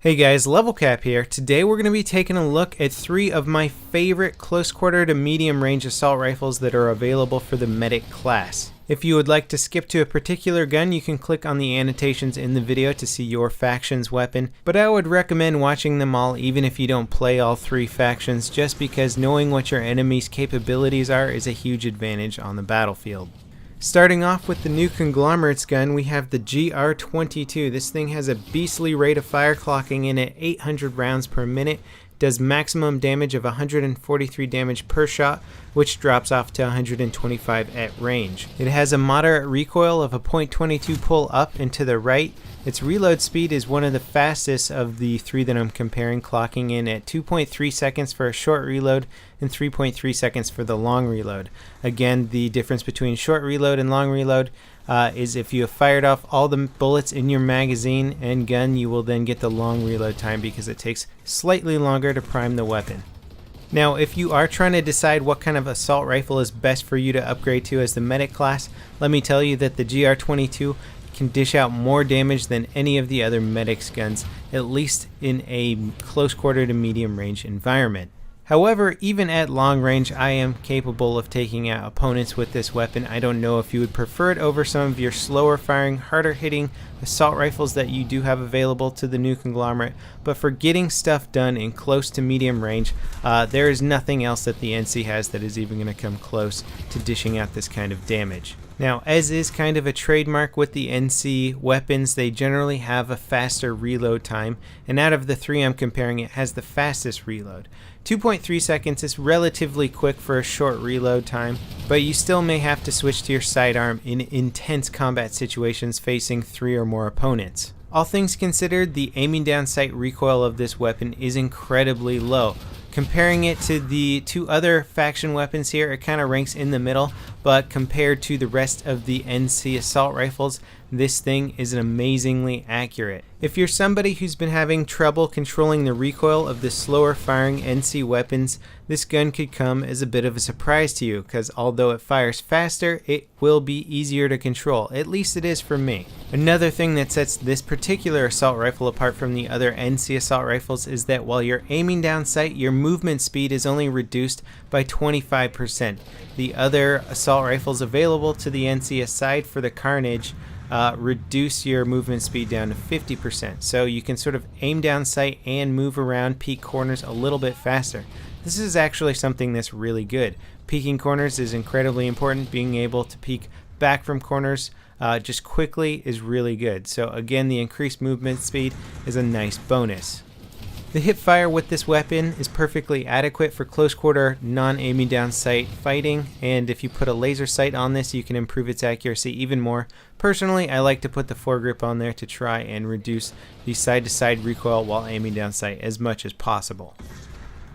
Hey guys, LevelCap here. Today we're going to be taking a look at 3 of my favorite close quarter to medium range assault rifles that are available for the medic class. If you would like to skip to a particular gun, you can click on the annotations in the video to see your faction's weapon, but I would recommend watching them all even if you don't play all 3 factions, just because knowing what your enemy's capabilities are is a huge advantage on the battlefield. Starting off with the new Conglomerates gun, we have the GR-22. This thing has a beastly rate of fire, clocking in at 800 rounds per minute, does maximum damage of 143 damage per shot, which drops off to 125 at range. It has a moderate recoil of a .22 pull up and to the right. Its reload speed is one of the fastest of the 3 that I'm comparing, clocking in at 2.3 seconds for a short reload and 3.3 seconds for the long reload. Again, the difference between short reload and long reload is if you have fired off all the bullets in your magazine and gun, you will then get the long reload time because it takes slightly longer to prime the weapon. Now, if you are trying to decide what kind of assault rifle is best for you to upgrade to as the medic class, let me tell you that the GR-22 can dish out more damage than any of the other medics guns, at least in a close quarter to medium range environment. However, even at long range, I am capable of taking out opponents with this weapon. I don't know if you would prefer it over some of your slower firing, harder hitting assault rifles that you do have available to the new Conglomerate, but for getting stuff done in close to medium range, there is nothing else that the NC has that is even going to come close to dishing out this kind of damage. Now, as is kind of a trademark with the NC weapons, they generally have a faster reload time, and out of the 3 I'm comparing, it has the fastest reload. 2.3 seconds is relatively quick for a short reload time, but you still may have to switch to your sidearm in intense combat situations facing 3 or more opponents. All things considered, the aiming down sight recoil of this weapon is incredibly low. Comparing it to the 2 other faction weapons here, it kind of ranks in the middle, but compared to the rest of the NC assault rifles, this thing is amazingly accurate. If you're somebody who's been having trouble controlling the recoil of the slower firing NC weapons, this gun could come as a bit of a surprise to you, because although it fires faster, it will be easier to control. At least it is for me. Another thing that sets this particular assault rifle apart from the other NC assault rifles is that while you're aiming down sight, your movement speed is only reduced by 25%. The other assault rifles available to the NC, aside for the Carnage, reduce your movement speed down to 50%, so you can sort of aim down sight and move around peak corners a little bit faster. This is actually something that's really good. Peeking corners is incredibly important. Being able to peek back from corners just quickly is really good. So again, the increased movement speed is a nice bonus. The hip fire with this weapon is perfectly adequate for close quarter, non-aiming down sight fighting, and if you put a laser sight on this, you can improve its accuracy even more. Personally, I like to put the foregrip on there to try and reduce the side-to-side recoil while aiming down sight as much as possible.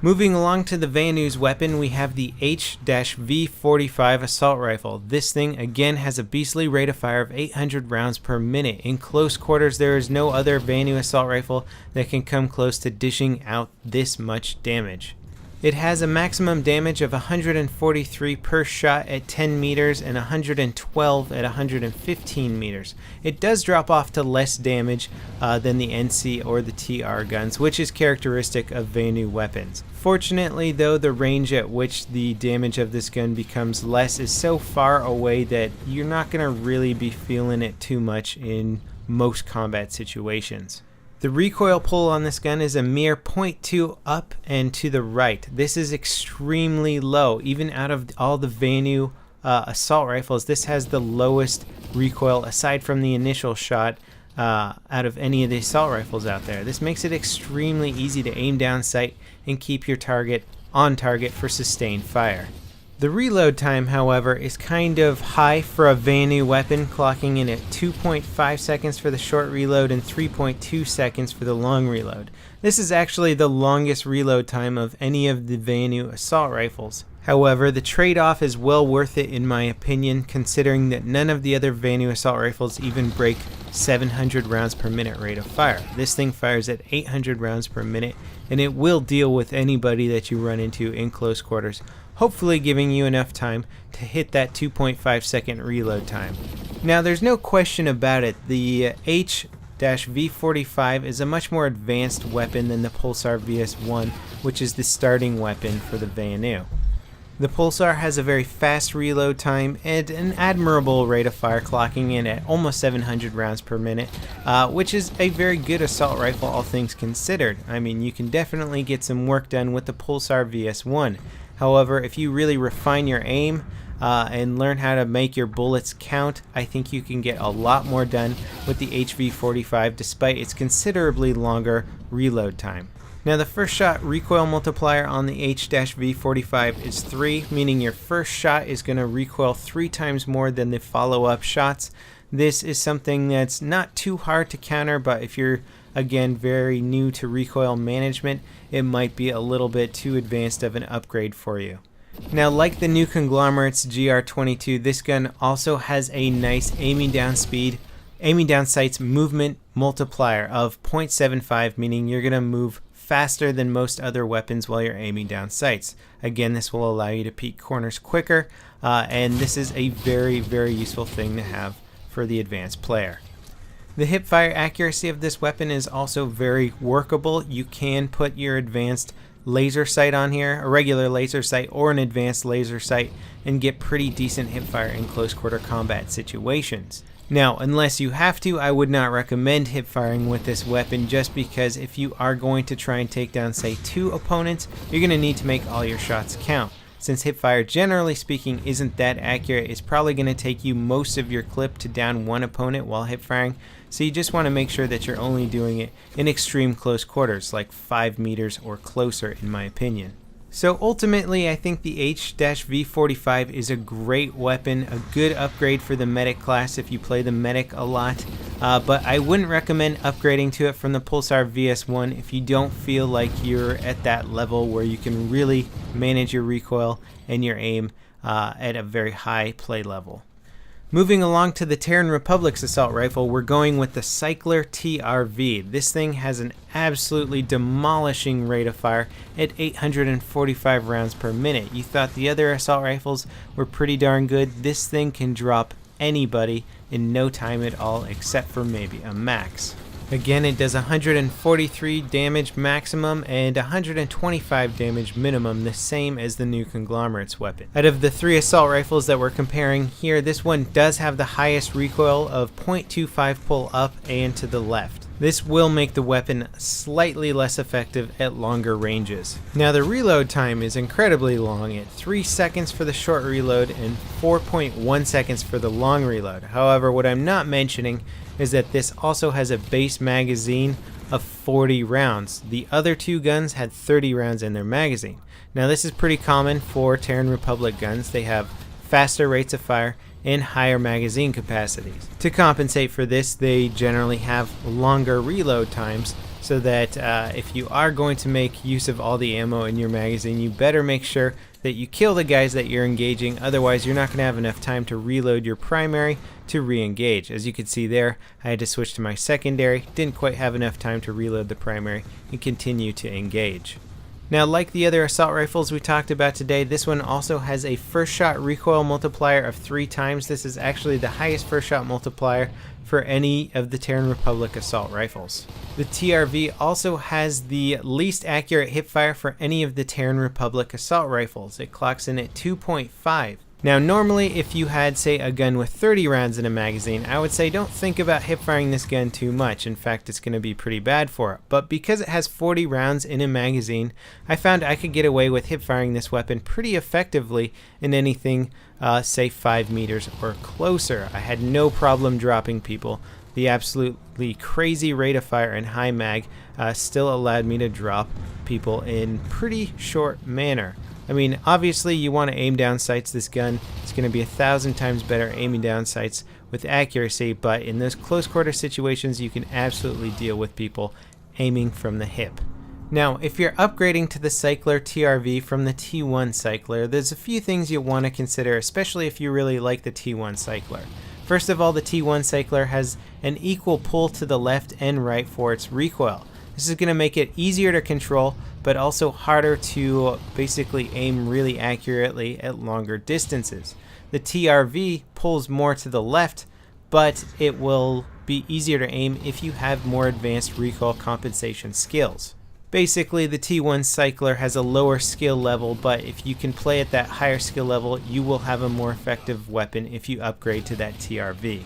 Moving along to the Vanu's weapon, we have the H-V45 assault rifle. This thing again has a beastly rate of fire of 800 rounds per minute. In close quarters, there is no other Vanu assault rifle that can come close to dishing out this much damage. It has a maximum damage of 143 per shot at 10 meters and 112 at 115 meters. It does drop off to less damage than the NC or the TR guns, which is characteristic of Vanu weapons. Fortunately though, the range at which the damage of this gun becomes less is so far away that you're not going to really be feeling it too much in most combat situations. The recoil pull on this gun is a mere 0.2 up and to the right. This is extremely low. Even out of all the Vanu assault rifles, this has the lowest recoil aside from the initial shot out of any of the assault rifles out there. This makes it extremely easy to aim down sight and keep your target on target for sustained fire. The reload time, however, is kind of high for a Vanu weapon, clocking in at 2.5 seconds for the short reload and 3.2 seconds for the long reload. This is actually the longest reload time of any of the Vanu assault rifles. However, the trade-off is well worth it in my opinion, considering that none of the other Vanu assault rifles even break 700 rounds per minute rate of fire. This thing fires at 800 rounds per minute, and it will deal with anybody that you run into in close quarters, hopefully giving you enough time to hit that 2.5 second reload time. Now, there's no question about it, the H-V45 is a much more advanced weapon than the Pulsar VS1, which is the starting weapon for the Vanu. The Pulsar has a very fast reload time and an admirable rate of fire, clocking in at almost 700 rounds per minute, which is a very good assault rifle all things considered. I mean, you can definitely get some work done with the Pulsar VS1. However, if you really refine your aim and learn how to make your bullets count, I think you can get a lot more done with the H-V45 despite its considerably longer reload time. Now, the first shot recoil multiplier on the H-V45 is 3, meaning your first shot is going to recoil 3 times more than the follow-up shots. This is something that's not too hard to counter, but if you're, again, very new to recoil management, it might be a little bit too advanced of an upgrade for you. Now, like the new conglomerate's GR-22, this gun also has a nice aiming down sights movement multiplier of 0.75, meaning you're going to move faster than most other weapons while you're aiming down sights. Again, this will allow you to peek corners quicker, and this is a very, very useful thing to have for the advanced player. The hip fire accuracy of this weapon is also very workable. You can put your advanced laser sight on here, a regular laser sight or an advanced laser sight, and get pretty decent hip fire in close quarter combat situations. Now, unless you have to, I would not recommend hip firing with this weapon, just because if you are going to try and take down, say, 2 opponents, you're going to need to make all your shots count. Since hip fire, generally speaking, isn't that accurate, it's probably going to take you most of your clip to down 1 opponent while hip firing, so you just want to make sure that you're only doing it in extreme close quarters, like 5 meters or closer, in my opinion. So ultimately, I think the H-V45 is a great weapon, a good upgrade for the medic class if you play the medic a lot, but I wouldn't recommend upgrading to it from the Pulsar VS1 if you don't feel like you're at that level where you can really manage your recoil and your aim at a very high play level. Moving along to the Terran Republic's assault rifle, we're going with the Cycler TRV. This thing has an absolutely demolishing rate of fire at 845 rounds per minute. You thought the other assault rifles were pretty darn good. This thing can drop anybody in no time at all, except for maybe a max. Again, it does 143 damage maximum and 125 damage minimum, the same as the new conglomerate's weapon. Out of the 3 assault rifles that we're comparing here, this one does have the highest recoil of 0.25 pull up and to the left. This will make the weapon slightly less effective at longer ranges. Now, the reload time is incredibly long at 3 seconds for the short reload and 4.1 seconds for the long reload. However, what I'm not mentioning is that this also has a base magazine of 40 rounds. The other 2 guns had 30 rounds in their magazine. Now, this is pretty common for Terran Republic guns. They have faster rates of fire and higher magazine capacities. To compensate for this, they generally have longer reload times, so that if you are going to make use of all the ammo in your magazine, you better make sure that you kill the guys that you're engaging. Otherwise, you're not going to have enough time to reload your primary to re-engage. As you can see there, I had to switch to my secondary, didn't quite have enough time to reload the primary and continue to engage. Now, like the other assault rifles we talked about today, this one also has a first shot recoil multiplier of 3 times. This is actually the highest first shot multiplier for any of the Terran Republic assault rifles. The TRV also has the least accurate hipfire for any of the Terran Republic assault rifles. It clocks in at 2.5. Now, normally if you had, say, a gun with 30 rounds in a magazine, I would say don't think about hipfiring this gun too much. In fact, it's going to be pretty bad for it. But because it has 40 rounds in a magazine, I found I could get away with hipfiring this weapon pretty effectively in anything, say, 5 meters or closer. I had no problem dropping people. The absolutely crazy rate of fire and high mag still allowed me to drop people in pretty short manner. I mean, obviously you want to aim down sights this gun. It's going to be 1,000 times better aiming down sights with accuracy, but in those close quarter situations you can absolutely deal with people aiming from the hip. Now, if you're upgrading to the Cycler TRV from the T1 Cycler, there's a few things you'll want to consider, especially if you really like the T1 Cycler. First of all, the T1 Cycler has an equal pull to the left and right for its recoil. This is going to make it easier to control, but also harder to basically aim really accurately at longer distances. The TRV pulls more to the left, but it will be easier to aim if you have more advanced recoil compensation skills. Basically, the T1 Cycler has a lower skill level, but if you can play at that higher skill level, you will have a more effective weapon if you upgrade to that TRV.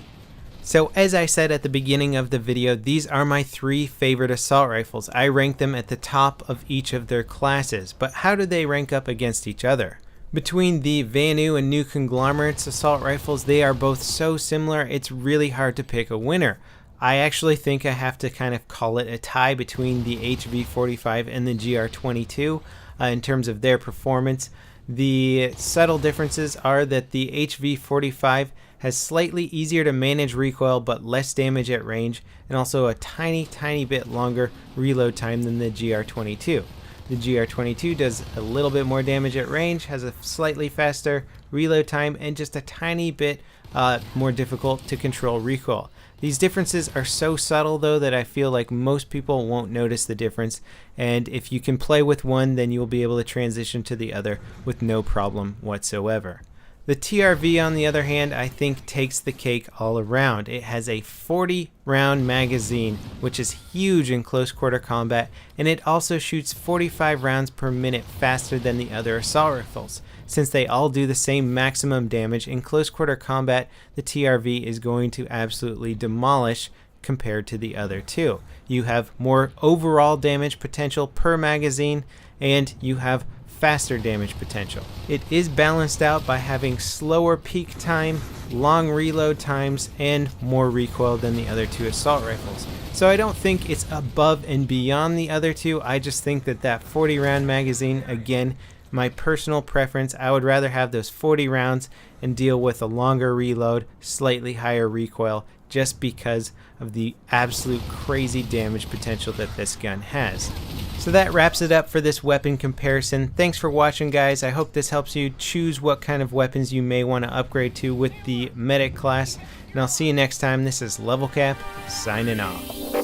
So as I said at the beginning of the video, these are my 3 favorite assault rifles. I rank them at the top of each of their classes, but how do they rank up against each other? Between the Vanu and New Conglomerates assault rifles, they are both so similar, it's really hard to pick a winner. I actually think I have to kind of call it a tie between the H-V45 and the GR-22 in terms of their performance. The subtle differences are that the H-V45 has slightly easier to manage recoil but less damage at range, and also a tiny bit longer reload time than the GR-22. The GR-22 does a little bit more damage at range, has a slightly faster reload time, and just a tiny bit more difficult to control recoil. These differences are so subtle though that I feel like most people won't notice the difference, and if you can play with one, then you'll be able to transition to the other with no problem whatsoever. The TRV, on the other hand, I think takes the cake all around. It has a 40-round magazine, which is huge in close quarter combat, and it also shoots 45 rounds per minute faster than the other assault rifles. Since they all do the same maximum damage in close quarter combat, the TRV is going to absolutely demolish compared to the other two. You have more overall damage potential per magazine, and you have faster damage potential. It is balanced out by having slower peak time, long reload times, and more recoil than the other 2 assault rifles. So I don't think it's above and beyond the other 2, I just think that that 40 round magazine, again, my personal preference, I would rather have those 40 rounds and deal with a longer reload, slightly higher recoil, just because of the absolute crazy damage potential that this gun has. So that wraps it up for this weapon comparison. Thanks for watching, guys. I hope this helps you choose what kind of weapons you may want to upgrade to with the medic class, and I'll see you next time. This is LevelCap signing off.